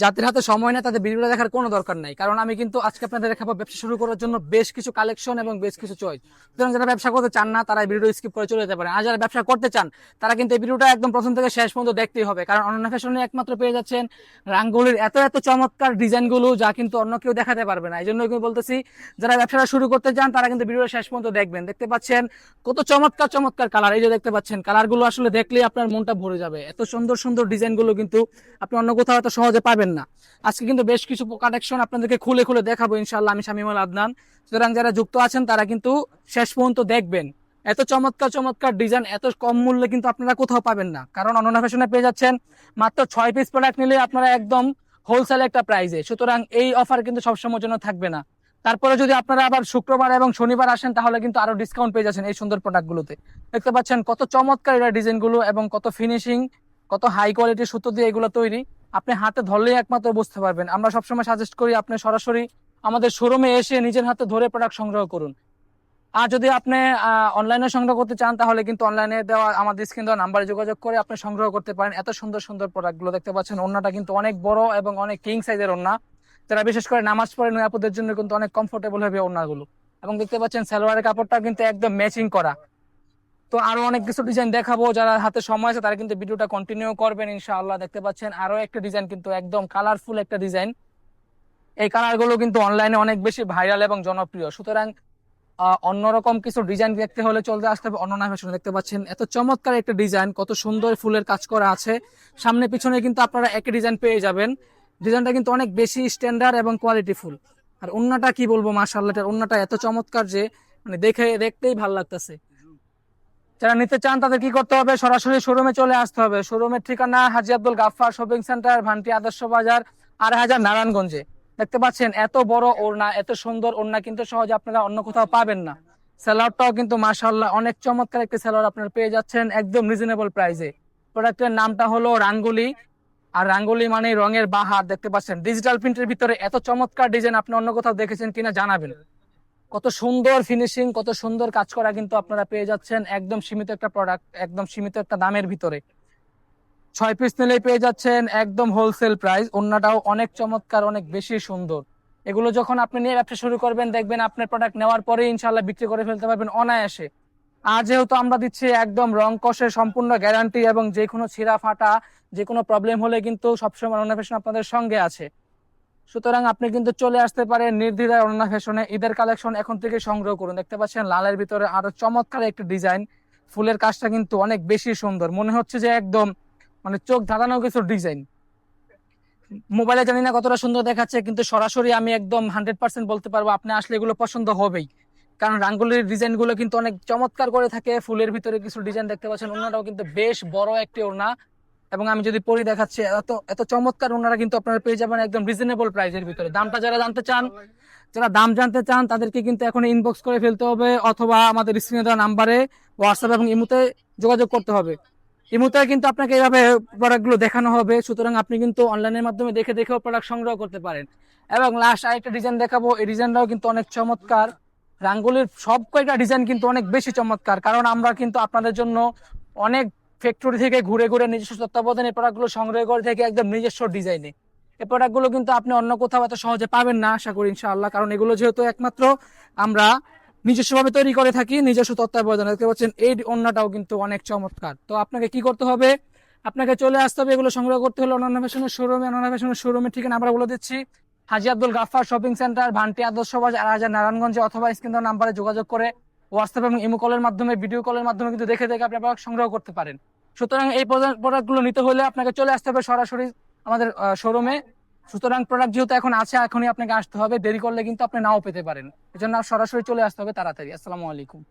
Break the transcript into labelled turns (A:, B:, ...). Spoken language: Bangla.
A: যাদের হাতে সময় নেই তাদের ভিডিওটা দেখার কোনো দরকার নাই, কারণ আমি কিন্তু আজকে আপনাদের দেখাবো ব্যবসা শুরু করার জন্য বেশ কিছু কালেকশন এবং বেশ কিছু চয়েস। সুতরাং যারা ব্যবসা করতে চান না তারা এই ভিডিও স্কিপ করে চলে যেতে পারেন, আর যারা ব্যবসা করতে চান তারা কিন্তু এই ভিডিওটা একদম প্রথম থেকে শেষ পর্যন্ত দেখতেই হবে, কারণ অনন্য ফ্যাশনে একমাত্র পেয়ে যাচ্ছেন রাঙ্গুলির এত এত চমৎকার ডিজাইন গুলো যা কিন্তু অন্য কেউ দেখাতে পারবে না। এই জন্য কিন্তু বলতেছি যারা ব্যবসাটা শুরু করতে চান তারা কিন্তু ভিডিওটা শেষ পর্যন্ত দেখবেন। দেখতে পাচ্ছেন কত চমৎকার চমৎকার কালার, এই যে দেখতে পাচ্ছেন কালার গুলো আসলে দেখলেই আপনার মনটা ভরে যাবে। এত সুন্দর সুন্দর ডিজাইন গুলো কিন্তু আপনি অন্য কোথাও এত সহজে পাবেন না। আজকে কিন্তু বেশ কিছু কালেকশন আপনাদেরকে খুলে খুলে দেখাবো ইনশাআল্লাহ, আমি শামীমুল আদনান। সুতরাং যারা যুক্ত আছেন তারা কিন্তু শেষ পর্যন্ত দেখবেন। এত চমৎকার চমৎকার ডিজাইন এত কম মূল্যে কিন্তু আপনারা কোথাও পাবেন না, কারণ অনন্য ফ্যাশনে পেয়ে যাচ্ছেন মাত্র 6 পিস প্রোডাক্ট নিলে আপনারা একদম হোলসেল একটা প্রাইসে। সুতরাং এই অফার কিন্তু সবসময়ের জন্য থাকবে না। তারপরে যদি আপনারা আবার শুক্রবার এবং শনিবার আসেন তাহলে কিন্তু আরো ডিসকাউন্ট পেয়ে যাচ্ছেন এই সুন্দর প্রোডাক্টগুলোতে। দেখতে পাচ্ছেন কত চমৎকার এটা ডিজাইন গুলো এবং কত ফিনিশিং, কত হাই কোয়ালিটির সুতো দিয়ে এগুলো তৈরি। আপনি হাতে ধরলেই একমাত্র বুঝতে পারবেন। আমরা সবসময় সাজেস্ট করি আপনি সরাসরি আমাদের শোরুমে এসে নিজের হাতে ধরে প্রোডাক্ট সংগ্রহ করুন। আর যদি আপনি অনলাইনে সংগ্রহ করতে চান তাহলে কিন্তু অনলাইনে দেওয়া আমাদের স্ক্রিন দেওয়া নাম্বারে যোগাযোগ করে আপনি সংগ্রহ করতে পারেন। এত সুন্দর সুন্দর প্রোডাক্টগুলো দেখতে পাচ্ছেন। ওড়নাটা কিন্তু অনেক বড় এবং অনেক কিং সাইজের ওড়না, যারা বিশেষ করে নামাজ পড়ে নয়াপুদের জন্য কিন্তু অনেক কমফোর্টেবল হবে ওড়নাগুলো। এবং দেখতে পাচ্ছেন সালোয়ারের কাপড়টা কিন্তু একদম ম্যাচিং করা। তো আরো অনেক কিছু ডিজাইন দেখাবো, যারা হাতে সময় আছে তারা কিন্তু ভিডিওটা কন্টিনিউ করবেন ইনশাআল্লাহ। দেখতে পাচ্ছেন আরো একটা ডিজাইন কিন্তু একদম কালারফুল একটা ডিজাইন। এই কালার গুলো কিন্তু অনলাইনে অনেক বেশি ভাইরাল এবং জনপ্রিয়। সুতরাং অন্যরকম কিছু ডিজাইন দেখতে হলে চলতে আসতে হবে অনন্য ফ্যাশনে। দেখতে পাচ্ছেন এত চমৎকার একটা ডিজাইন, কত সুন্দর ফুলের কাজ করা আছে। সামনে পিছনে কিন্তু আপনারা একই ডিজাইন পেয়ে যাবেন। ডিজাইনটা কিন্তু অনেক বেশি স্ট্যান্ডার্ড এবং কোয়ালিটি ফুল। আর ওন্নাটা কি বলবো, মাশাআল্লাহ, ওন্নাটা এত চমৎকার যে মানে দেখতেই ভালো লাগতেছে। যারা নিতে চান তাদের কি করতে হবে, সরাসরি শোরুমে চলে আসতে হবে। শোরুমের ঠিকানা হাজী আব্দুল গাফফার শপিং সেন্টার, ভান্টি আদর্শ বাজার, ২৮০০ নারায়ণগঞ্জে। দেখতে পাচ্ছেন এত বড় ওড়না, এত সুন্দর ওড়না কিন্তু সহজে আপনারা অন্য কোথাও পাবেন না। সেলারটাও কিন্তু মাশাআল্লাহ অনেক চমৎকার একটা সেলার আপনারা পেয়ে যাচ্ছেন একদম রিজনেবল প্রাইসে। প্রোডাক্টের নামটা হলো রাঙ্গুলি, আর রাঙ্গুলি মানে রঙের বাহার। দেখতে পাচ্ছেন ডিজিটাল প্রিন্টের ভিতরে এত চমৎকার ডিজাইন আপনি অন্য কোথাও দেখেছেন কিনা জানাবেন। কত সুন্দর ফিনিশিং, কত সুন্দর কাজ করা কিন্তু আপনারা পেয়ে যাচ্ছেন একদম সীমিত একটা প্রোডাক্ট, একদম সীমিত একটা দামের ভিতরে। 6 পিস নিলেই পেয়ে যাচ্ছেন একদম হোলসেল প্রাইস। ওন্নাটাও অনেক চমৎকার, অনেক বেশি সুন্দর। এগুলো যখন আপনি নিয়ে ব্যবসা শুরু করবেন দেখবেন আপনার প্রোডাক্ট নেওয়ার পরে ইনশাল্লাহ বিক্রি করে ফেলতে পারবেন অনায়াসে। আর যেহেতু আমরা দিচ্ছি একদম রং কষের সম্পূর্ণ গ্যারান্টি এবং যে কোনো ছিঁড়া ফাটা যে কোনো প্রবলেম হলে কিন্তু সবসময় অনন্য ফ্যাশন আপনাদের সঙ্গে আছে। সুতরাং আপনি কিন্তু চলে আসতে পারেন নির্দ্বিধায় অনন্য ফ্যাশনে। ঈদের কালেকশন এখন থেকে সংগ্রহ করুন। দেখতে পাচ্ছেন লালের ভিতরে আরো চমৎকার একটা ডিজাইন। ফুলের কাজটা কিন্তু অনেক বেশি সুন্দর, মনে হচ্ছে যে একদম মানে চোখ ধাঁধানো কিছু ডিজাইন। মোবাইলে জানি না কতটা সুন্দর দেখাচ্ছে, কিন্তু সরাসরি আমি একদম 100% বলতে পারবো আপনি আসলে এগুলো পছন্দ হবেই, কারণ রাঙ্গুলির ডিজাইন গুলো কিন্তু অনেক চমৎকার করে থাকে। ফুলের ভিতরে কিছু ডিজাইন দেখতে পাচ্ছেন। ওনাটাও কিন্তু বেশ বড় একটি ওড়না, এবং আমি যদি পরি দেখাচ্ছি এত এত চমৎকার ওনারা কিন্তু আপনারা পেয়ে যাবেন একদম রিজনেবল প্রাইসের ভিতরে। দামটা যারা জানতে চান, যারা দাম জানতে চান তাদেরকে কিন্তু এখন ইনবক্স করে ফেলতে হবে, অথবা আমাদের স্ক্রিনে দেওয়া নাম্বারে হোয়াটসঅ্যাপ এবং ইমুতে যোগাযোগ করতে হবে। ইমুতে কিন্তু আপনাকে এইভাবে প্রোডাক্ট গুলো দেখানো হবে। সুতরাং আপনি কিন্তু অনলাইনের মাধ্যমে দেখে দেখেও প্রোডাক্ট সংগ্রহ করতে পারেন। এবং লাস্ট আরেকটা ডিজাইন দেখাবো, এই ডিজাইনটাও কিন্তু অনেক চমৎকার। রাঙ্গুলির সব কয়টা ডিজাইন কিন্তু অনেক বেশি চমৎকার, কারণ আমরা কিন্তু আপনাদের জন্য অনেক ফ্যাক্টরি থেকে ঘুরে ঘুরে নিজস্ব তত্ত্বাবধানে এই প্রোডাক্টগুলো সংগ্রহ করে থেকে একদম নিজস্ব ডিজাইনে। এই প্রোডাক্টগুলো কিন্তু আপনি অন্য কোথাও এত সহজে পাবেন না আশা করি ইনশাআল্লাহ, কারণ এগুলো যেহেতু একমাত্র আমরা নিজস্বভাবে তৈরি করে থাকি, নিজস্ব তত্ত্বাবধানে। দেখতে পাচ্ছেন এই ওড়নাটাও কিন্তু অনেক চমৎকার। তো আপনাকে কি করতে হবে, আপনাকে চলে আসতে হবে এগুলো সংগ্রহ করতে হলে অনন্য ফ্যাশনের শোরুমে। অনন্য ফ্যাশনের শোরুমের ঠিকানা আমরা বলে দিচ্ছি, হাজী আব্দুল গাফফার শপিং সেন্টার, ভান্টি আদর্শ বাজার, ২৮০০ নারায়ণগঞ্জে, অথবা স্ক্রিন দেওয়া নাম্বারে যোগাযোগ করে হোয়াটসঅ্যাপ এবং ইমো কলের মাধ্যমে, ভিডিও কলের মাধ্যমে কিন্তু দেখে দেখে আপনি প্রোডাক্ট সংগ্রহ করতে পারেন। সুতরাং এই প্রোডাক্টগুলো নিতে হলে আপনাকে চলে আসতে হবে সরাসরি আমাদের শোরুমে। সুতরাং প্রোডাক্ট যেহেতু এখন আছে এখনই আপনাকে আসতে হবে, দেরি করলে কিন্তু আপনি নাও পেতে পারেন। এজন্য সরাসরি চলে আসতে হবে তাড়াতাড়ি। আসসালামু আলাইকুম।